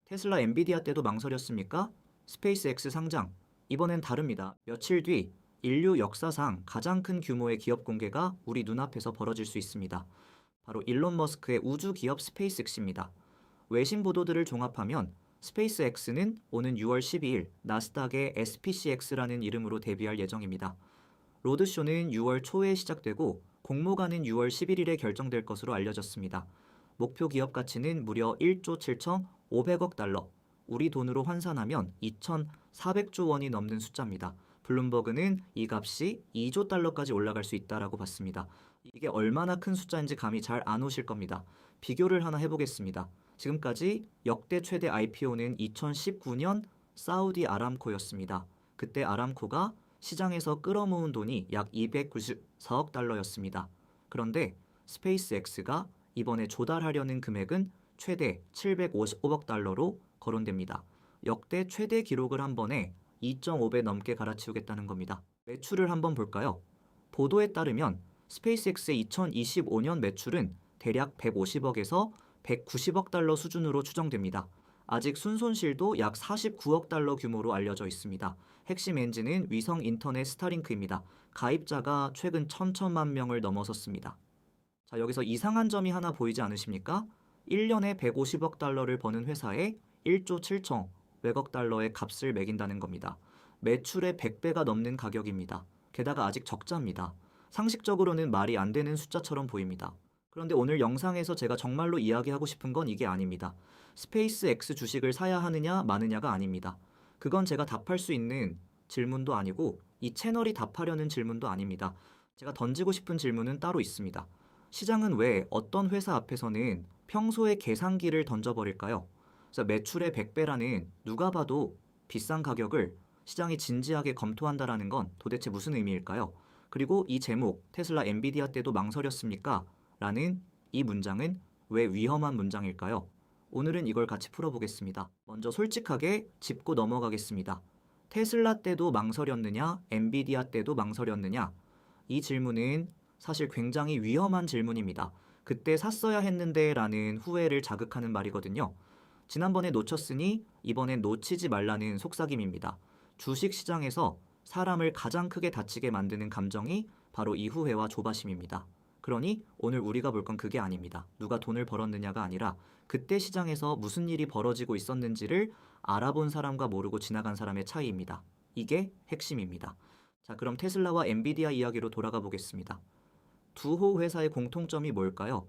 테슬라 엔비디아 때도 망설였습니까? 스페이스X 상장. 이번엔 다릅니다. 며칠 뒤 인류 역사상 가장 큰 규모의 기업 공개가 우리 눈앞에서 벌어질 수 있습니다. 바로 일론 머스크의 우주 기업 스페이스X입니다. 외신 보도들을 종합하면 스페이스X는 오는 6월 12일 나스닥의 SPCX라는 이름으로 데뷔할 예정입니다. 로드쇼는 6월 초에 시작되고 공모가는 6월 11일에 결정될 것으로 알려졌습니다. 목표 기업 가치는 무려 1조 7,500억 달러, 우리 돈으로 환산하면 2,400조 원이 넘는 숫자입니다. 블룸버그는 이 값이 2조 달러까지 올라갈 수 있다라고 봤습니다. 이게 얼마나 큰 숫자인지 감이 잘 안 오실 겁니다. 비교를 하나 해보겠습니다. 지금까지 역대 최대 IPO는 2019년 사우디 아람코였습니다. 그때 아람코가 시장에서 끌어모은 돈이 약 294억 달러였습니다. 그런데 스페이스X가 이번에 조달하려는 금액은 최대 755억 달러로 거론됩니다. 역대 최대 기록을 한 번에 2.5배 넘게 갈아치우겠다는 겁니다. 매출을 한번 볼까요? 보도에 따르면 스페이스X의 2025년 매출은 대략 150억에서 190억 달러 수준으로 추정됩니다. 아직 순손실도 약 49억 달러 규모로 알려져 있습니다. 핵심 엔진은 위성 인터넷 스타링크입니다. 가입자가 최근 1,000만 명을 넘어섰습니다. 자, 여기서 이상한 점이 하나 보이지 않으십니까? 1년에 150억 달러를 버는 회사에 1조 7,500억 달러의 값을 매긴다는 겁니다. 매출의 100배가 넘는 가격입니다. 게다가 아직 적자입니다. 상식적으로는 말이 안 되는 숫자처럼 보입니다. 그런데 오늘 영상에서 제가 정말로 이야기하고 싶은 건 이게 아닙니다. 스페이스X 주식을 사야 하느냐 마느냐가 아닙니다. 그건 제가 답할 수 있는 질문도 아니고 이 채널이 답하려는 질문도 아닙니다. 제가 던지고 싶은 질문은 따로 있습니다. 시장은 왜 어떤 회사 앞에서는 평소에 계산기를 던져버릴까요? 그래서 매출의 100배라는 누가 봐도 비싼 가격을 시장이 진지하게 검토한다라는 건 도대체 무슨 의미일까요? 그리고 이 제목, 테슬라 엔비디아 때도 망설였습니까? 라는 이 문장은 왜 위험한 문장일까요? 오늘은 이걸 같이 풀어보겠습니다. 먼저 솔직하게 짚고 넘어가겠습니다. 테슬라 때도 망설였느냐, 엔비디아 때도 망설였느냐? 이 질문은 사실 굉장히 위험한 질문입니다. 그때 샀어야 했는데 라는 후회를 자극하는 말이거든요. 지난번에 놓쳤으니 이번엔 놓치지 말라는 속삭임입니다. 주식시장에서 사람을 가장 크게 다치게 만드는 감정이 바로 이 후회와 조바심입니다. 그러니 오늘 우리가 볼 건 그게 아닙니다. 누가 돈을 벌었느냐가 아니라 그때 시장에서 무슨 일이 벌어지고 있었는지를 알아본 사람과 모르고 지나간 사람의 차이입니다. 이게 핵심입니다. 자, 그럼 테슬라와 엔비디아 이야기로 돌아가 보겠습니다. 두 호 회사의 공통점이 뭘까요?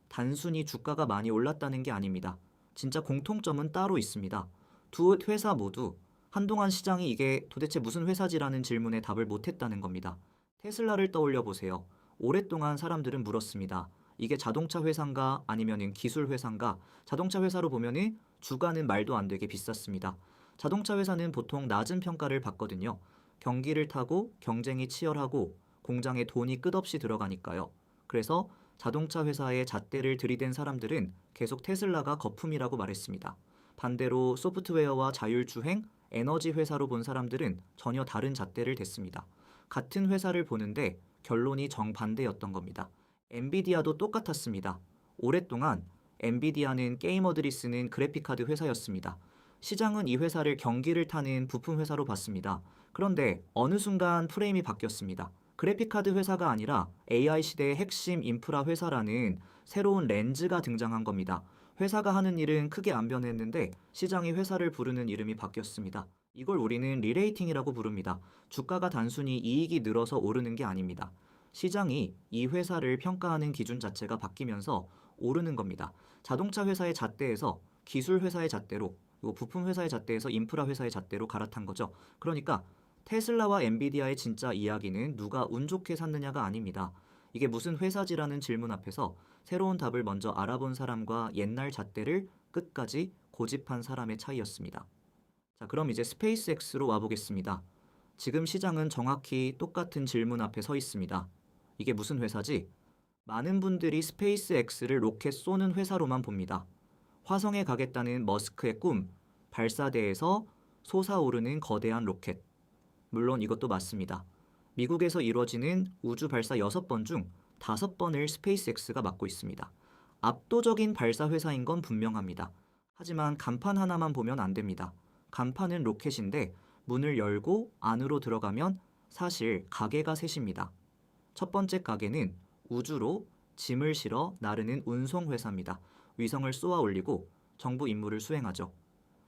단순히 주가가 많이 올랐다는 게 아닙니다. 진짜 공통점은 따로 있습니다. 두 회사 모두 한동안 시장이 이게 도대체 무슨 회사지라는 질문에 답을 못했다는 겁니다. 테슬라를 떠올려 보세요. 오랫동안 사람들은 물었습니다. 이게 자동차 회사인가 아니면 기술 회사인가? 자동차 회사로 보면 주가는 말도 안 되게 비쌌습니다. 자동차 회사는 보통 낮은 평가를 받거든요. 경기를 타고 경쟁이 치열하고 공장에 돈이 끝없이 들어가니까요. 그래서 자동차 회사의 잣대를 들이댄 사람들은 계속 테슬라가 거품이라고 말했습니다. 반대로 소프트웨어와 자율주행, 에너지 회사로 본 사람들은 전혀 다른 잣대를 댔습니다. 같은 회사를 보는데 결론이 정반대였던 겁니다. 엔비디아도 똑같았습니다. 오랫동안 엔비디아는 게이머들이 쓰는 그래픽카드 회사였습니다. 시장은 이 회사를 경기를 타는 부품 회사로 봤습니다. 그런데 어느 순간 프레임이 바뀌었습니다. 그래픽카드 회사가 아니라 AI 시대의 핵심 인프라 회사라는 새로운 렌즈가 등장한 겁니다. 회사가 하는 일은 크게 안 변했는데 시장이 회사를 부르는 이름이 바뀌었습니다. 이걸 우리는 리레이팅이라고 부릅니다. 주가가 단순히 이익이 늘어서 오르는 게 아닙니다. 시장이 이 회사를 평가하는 기준 자체가 바뀌면서 오르는 겁니다. 자동차 회사의 잣대에서 기술 회사의 잣대로, 그리고 부품 회사의 잣대에서 인프라 회사의 잣대로 갈아탄 거죠. 그러니까 테슬라와 엔비디아의 진짜 이야기는 누가 운 좋게 샀느냐가 아닙니다. 이게 무슨 회사지라는 질문 앞에서 새로운 답을 먼저 알아본 사람과 옛날 잣대를 끝까지 고집한 사람의 차이였습니다. 자, 그럼 이제 스페이스X로 와보겠습니다. 지금 시장은 정확히 똑같은 질문 앞에 서 있습니다. 이게 무슨 회사지? 많은 분들이 스페이스X를 로켓 쏘는 회사로만 봅니다. 화성에 가겠다는 머스크의 꿈, 발사대에서 솟아오르는 거대한 로켓. 물론 이것도 맞습니다. 미국에서 이루어지는 우주 발사 6번 중 5번을 스페이스X가 맡고 있습니다. 압도적인 발사 회사인 건 분명합니다. 하지만 간판 하나만 보면 안 됩니다. 간판은 로켓인데 문을 열고 안으로 들어가면 사실 가게가 셋입니다. 첫 번째 가게는 우주로 짐을 실어 나르는 운송회사입니다. 위성을 쏘아 올리고 정부 임무를 수행하죠.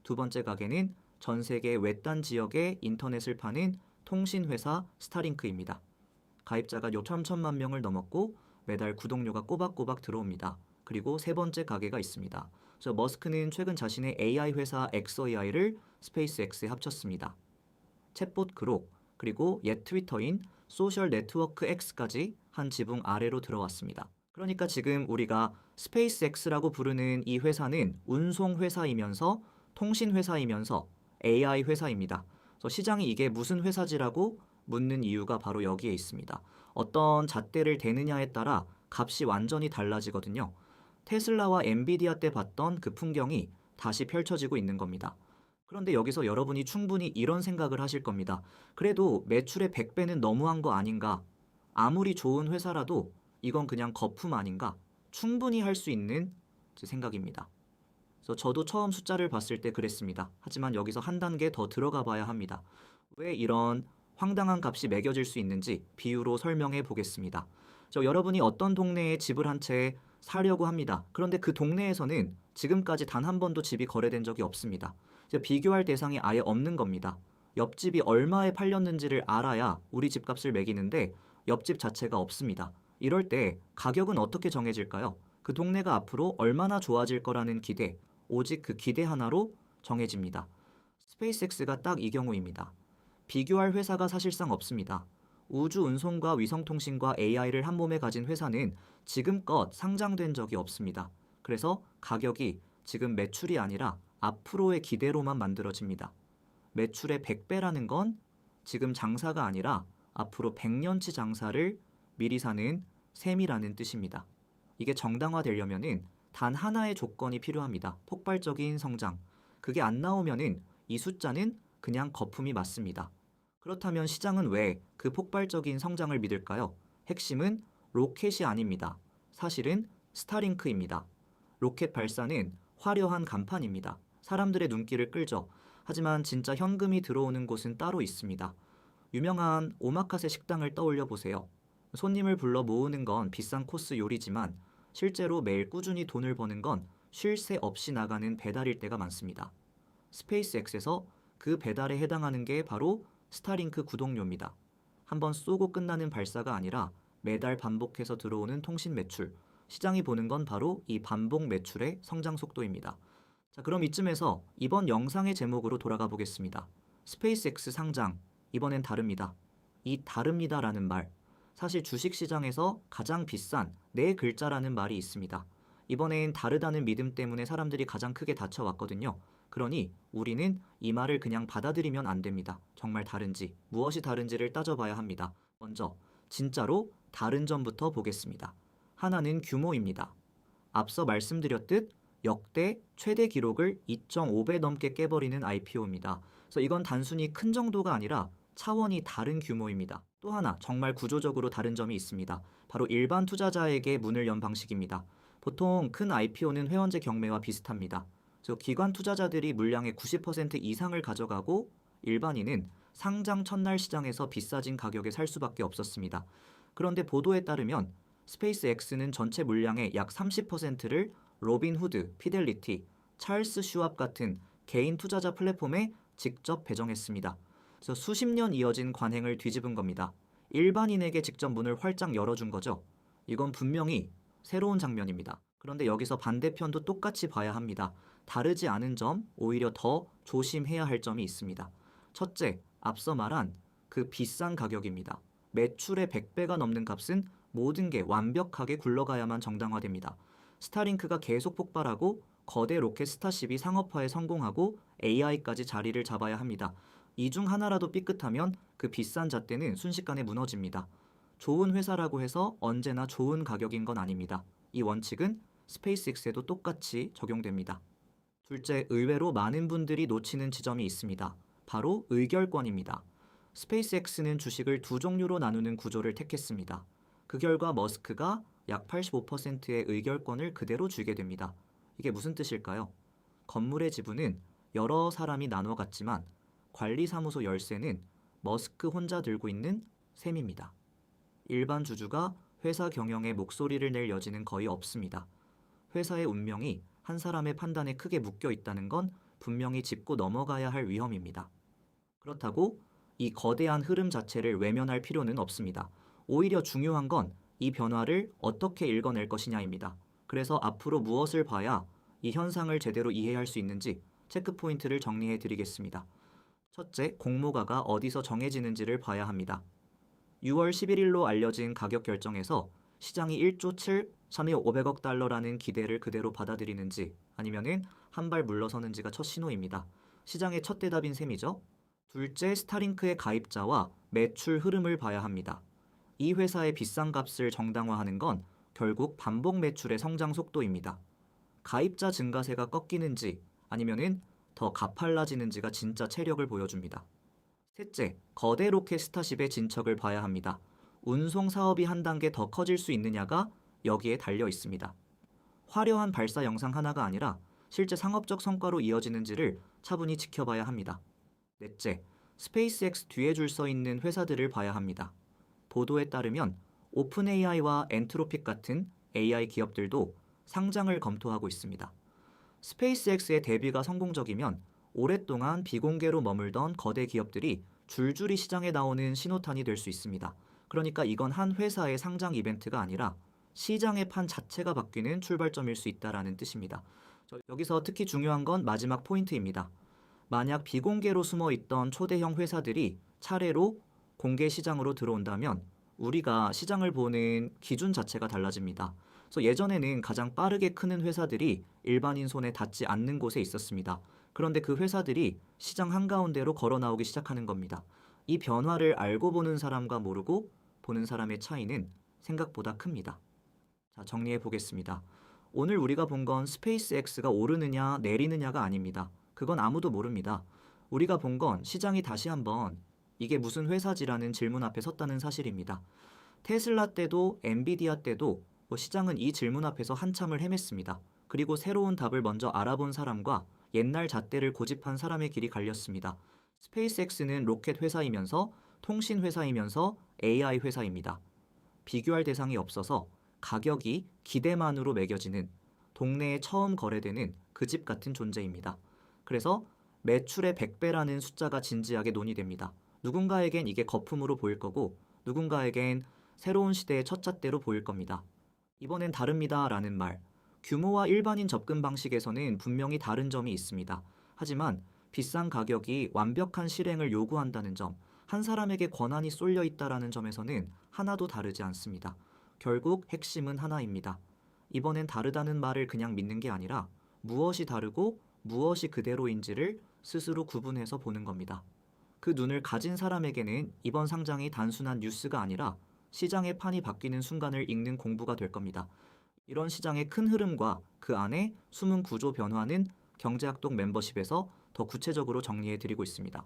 두 번째 가게는 전 세계 외딴 지역에 인터넷을 파는 통신회사 스타링크입니다. 가입자가 6천만 명을 넘었고 매달 구독료가 꼬박꼬박 들어옵니다. 그리고 세 번째 가게가 있습니다. 머스크는 최근 자신의 AI 회사 XAI를 스페이스X에 합쳤습니다. 챗봇 그록, 그리고 옛 트위터인 소셜 네트워크 X까지 한 지붕 아래로 들어왔습니다. 그러니까 지금 우리가 스페이스X라고 부르는 이 회사는 운송 회사이면서 통신 회사이면서 AI 회사입니다. 시장이 이게 무슨 회사지라고 묻는 이유가 바로 여기에 있습니다. 어떤 잣대를 대느냐에 따라 값이 완전히 달라지거든요. 테슬라와 엔비디아 때 봤던 그 풍경이 다시 펼쳐지고 있는 겁니다. 그런데 여기서 여러분이 충분히 이런 생각을 하실 겁니다. 그래도 매출의 100배는 너무한 거 아닌가? 아무리 좋은 회사라도 이건 그냥 거품 아닌가? 충분히 할 수 있는 생각입니다. 그래서 저도 처음 숫자를 봤을 때 그랬습니다. 하지만 여기서 한 단계 더 들어가 봐야 합니다. 왜 이런 황당한 값이 매겨질 수 있는지 비유로 설명해 보겠습니다. 여러분이 어떤 동네에 집을 한 채 사려고 합니다. 그런데 그 동네에서는 지금까지 단 한 번도 집이 거래된 적이 없습니다. 비교할 대상이 아예 없는 겁니다. 옆집이 얼마에 팔렸는지를 알아야 우리 집값을 매기는데 옆집 자체가 없습니다. 이럴 때 가격은 어떻게 정해질까요? 그 동네가 앞으로 얼마나 좋아질 거라는 기대, 오직 그 기대 하나로 정해집니다. 스페이스X가 딱 이 경우입니다. 비교할 회사가 사실상 없습니다. 우주 운송과 위성통신과 AI를 한 몸에 가진 회사는 지금껏 상장된 적이 없습니다. 그래서 가격이 지금 매출이 아니라 앞으로의 기대로만 만들어집니다. 매출의 100배라는 건 지금 장사가 아니라 앞으로 100년치 장사를 미리 사는 셈이라는 뜻입니다. 이게 정당화되려면은 단 하나의 조건이 필요합니다. 폭발적인 성장. 그게 안 나오면은 이 숫자는 그냥 거품이 맞습니다. 그렇다면 시장은 왜 그 폭발적인 성장을 믿을까요? 핵심은 로켓이 아닙니다. 사실은 스타링크입니다. 로켓 발사는 화려한 간판입니다. 사람들의 눈길을 끌죠. 하지만 진짜 현금이 들어오는 곳은 따로 있습니다. 유명한 오마카세 식당을 떠올려 보세요. 손님을 불러 모으는 건 비싼 코스 요리지만 실제로 매일 꾸준히 돈을 버는 건 쉴 새 없이 나가는 배달일 때가 많습니다. 스페이스X에서 그 배달에 해당하는 게 바로 스타링크 구독료입니다. 한번 쏘고 끝나는 발사가 아니라 매달 반복해서 들어오는 통신 매출, 시장이 보는 건 바로 이 반복 매출의 성장 속도입니다. 자, 그럼 이쯤에서 이번 영상의 제목으로 돌아가 보겠습니다. 스페이스X 상장, 이번엔 다릅니다. 이 다릅니다라는 말, 사실 주식시장에서 가장 비싼 네 글자라는 말이 있습니다. 이번엔 다르다는 믿음 때문에 사람들이 가장 크게 다쳐왔거든요. 그러니 우리는 이 말을 그냥 받아들이면 안 됩니다. 정말 다른지, 무엇이 다른지를 따져봐야 합니다. 먼저, 진짜로 다른 점부터 보겠습니다. 하나는 규모입니다. 앞서 말씀드렸듯 역대 최대 기록을 2.5배 넘게 깨버리는 IPO입니다. 그래서 이건 단순히 큰 정도가 아니라 차원이 다른 규모입니다. 또 하나 정말 구조적으로 다른 점이 있습니다. 바로 일반 투자자에게 문을 연 방식입니다. 보통 큰 IPO는 회원제 경매와 비슷합니다. 기관 투자자들이 물량의 90% 이상을 가져가고 일반인은 상장 첫날 시장에서 비싸진 가격에 살 수밖에 없었습니다. 그런데 보도에 따르면 스페이스X는 전체 물량의 약 30%를 로빈후드, 피델리티, 찰스 슈왑 같은 개인 투자자 플랫폼에 직접 배정했습니다. 그래서 수십 년 이어진 관행을 뒤집은 겁니다. 일반인에게 직접 문을 활짝 열어준 거죠. 이건 분명히 새로운 장면입니다. 그런데 여기서 반대편도 똑같이 봐야 합니다. 다르지 않은 점, 오히려 더 조심해야 할 점이 있습니다. 첫째, 앞서 말한 그 비싼 가격입니다. 매출의 100배가 넘는 값은 모든 게 완벽하게 굴러가야만 정당화됩니다. 스타링크가 계속 폭발하고 거대 로켓 스타쉽이 상업화에 성공하고 AI까지 자리를 잡아야 합니다. 이 중 하나라도 삐끗하면 그 비싼 잣대는 순식간에 무너집니다. 좋은 회사라고 해서 언제나 좋은 가격인 건 아닙니다. 이 원칙은 스페이스X에도 똑같이 적용됩니다. 둘째, 의외로 많은 분들이 놓치는 지점이 있습니다. 바로 의결권입니다. 스페이스X는 주식을 두 종류로 나누는 구조를 택했습니다. 그 결과 머스크가 약 85%의 의결권을 그대로 쥐게 됩니다. 이게 무슨 뜻일까요? 건물의 지분은 여러 사람이 나눠 갔지만 관리사무소 열쇠는 머스크 혼자 들고 있는 셈입니다. 일반 주주가 회사 경영에 목소리를 낼 여지는 거의 없습니다. 회사의 운명이 한 사람의 판단에 크게 묶여 있다는 건 분명히 짚고 넘어가야 할 위험입니다. 그렇다고 이 거대한 흐름 자체를 외면할 필요는 없습니다. 오히려 중요한 건 이 변화를 어떻게 읽어낼 것이냐입니다. 그래서 앞으로 무엇을 봐야 이 현상을 제대로 이해할 수 있는지 체크 포인트를 정리해 드리겠습니다. 첫째, 공모가가 어디서 정해지는지를 봐야 합니다. 6월 11일로 알려진 가격 결정에서 시장이 1조 7,500억 달러라는 기대를 그대로 받아들이는지 아니면은 한 발 물러서는지가 첫 신호입니다. 시장의 첫 대답인 셈이죠. 둘째, 스타링크의 가입자와 매출 흐름을 봐야 합니다. 이 회사의 비싼 값을 정당화하는 건 결국 반복 매출의 성장 속도입니다. 가입자 증가세가 꺾이는지 아니면은 더 가팔라지는지가 진짜 체력을 보여줍니다. 셋째, 거대 로켓 스타쉽의 진척을 봐야 합니다. 운송 사업이 한 단계 더 커질 수 있느냐가 여기에 달려 있습니다. 화려한 발사 영상 하나가 아니라 실제 상업적 성과로 이어지는지를 차분히 지켜봐야 합니다. 넷째, 스페이스X 뒤에 줄 서 있는 회사들을 봐야 합니다. 보도에 따르면 오픈 AI와 엔트로픽 같은 AI 기업들도 상장을 검토하고 있습니다. 스페이스X의 데뷔가 성공적이면 오랫동안 비공개로 머물던 거대 기업들이 줄줄이 시장에 나오는 신호탄이 될 수 있습니다. 그러니까 이건 한 회사의 상장 이벤트가 아니라 시장의 판 자체가 바뀌는 출발점일 수 있다는 뜻입니다. 여기서 특히 중요한 건 마지막 포인트입니다. 만약 비공개로 숨어 있던 초대형 회사들이 차례로 공개 시장으로 들어온다면 우리가 시장을 보는 기준 자체가 달라집니다. 그래서 예전에는 가장 빠르게 크는 회사들이 일반인 손에 닿지 않는 곳에 있었습니다. 그런데 그 회사들이 시장 한가운데로 걸어 나오기 시작하는 겁니다. 이 변화를 알고 보는 사람과 모르고 보는 사람의 차이는 생각보다 큽니다. 자, 정리해 보겠습니다. 오늘 우리가 본 건 스페이스X가 오르느냐 내리느냐가 아닙니다. 그건 아무도 모릅니다. 우리가 본 건 시장이 다시 한번 이게 무슨 회사지라는 질문 앞에 섰다는 사실입니다. 테슬라 때도 엔비디아 때도 시장은 이 질문 앞에서 한참을 헤맸습니다. 그리고 새로운 답을 먼저 알아본 사람과 옛날 잣대를 고집한 사람의 길이 갈렸습니다. 스페이스X는 로켓 회사이면서 통신 회사이면서 AI 회사입니다. 비교할 대상이 없어서 가격이 기대만으로 매겨지는 동네에 처음 거래되는 그 집 같은 존재입니다. 그래서 매출의 100배라는 숫자가 진지하게 논의됩니다. 누군가에겐 이게 거품으로 보일 거고 누군가에겐 새로운 시대의 첫 잣대로 보일 겁니다. 이번엔 다릅니다 라는 말, 규모와 일반인 접근 방식에서는 분명히 다른 점이 있습니다. 하지만 비싼 가격이 완벽한 실행을 요구한다는 점, 한 사람에게 권한이 쏠려 있다라는 점에서는 하나도 다르지 않습니다. 결국 핵심은 하나입니다. 이번엔 다르다는 말을 그냥 믿는 게 아니라 무엇이 다르고 무엇이 그대로인지를 스스로 구분해서 보는 겁니다. 그 눈을 가진 사람에게는 이번 상장이 단순한 뉴스가 아니라 시장의 판이 바뀌는 순간을 읽는 공부가 될 겁니다. 이런 시장의 큰 흐름과 그 안에 숨은 구조 변화는 경제학동 멤버십에서 더 구체적으로 정리해 드리고 있습니다.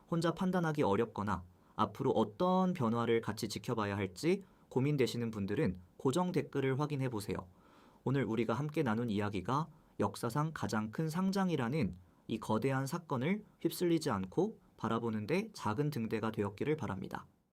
혼자 판단하기 어렵거나 앞으로 어떤 변화를 같이 지켜봐야 할지 고민되시는 분들은 고정 댓글을 확인해 보세요. 오늘 우리가 함께 나눈 이야기가 역사상 가장 큰 상장이라는 이 거대한 사건을 휩쓸리지 않고 바라보는데 작은 등대가 되었기를 바랍니다.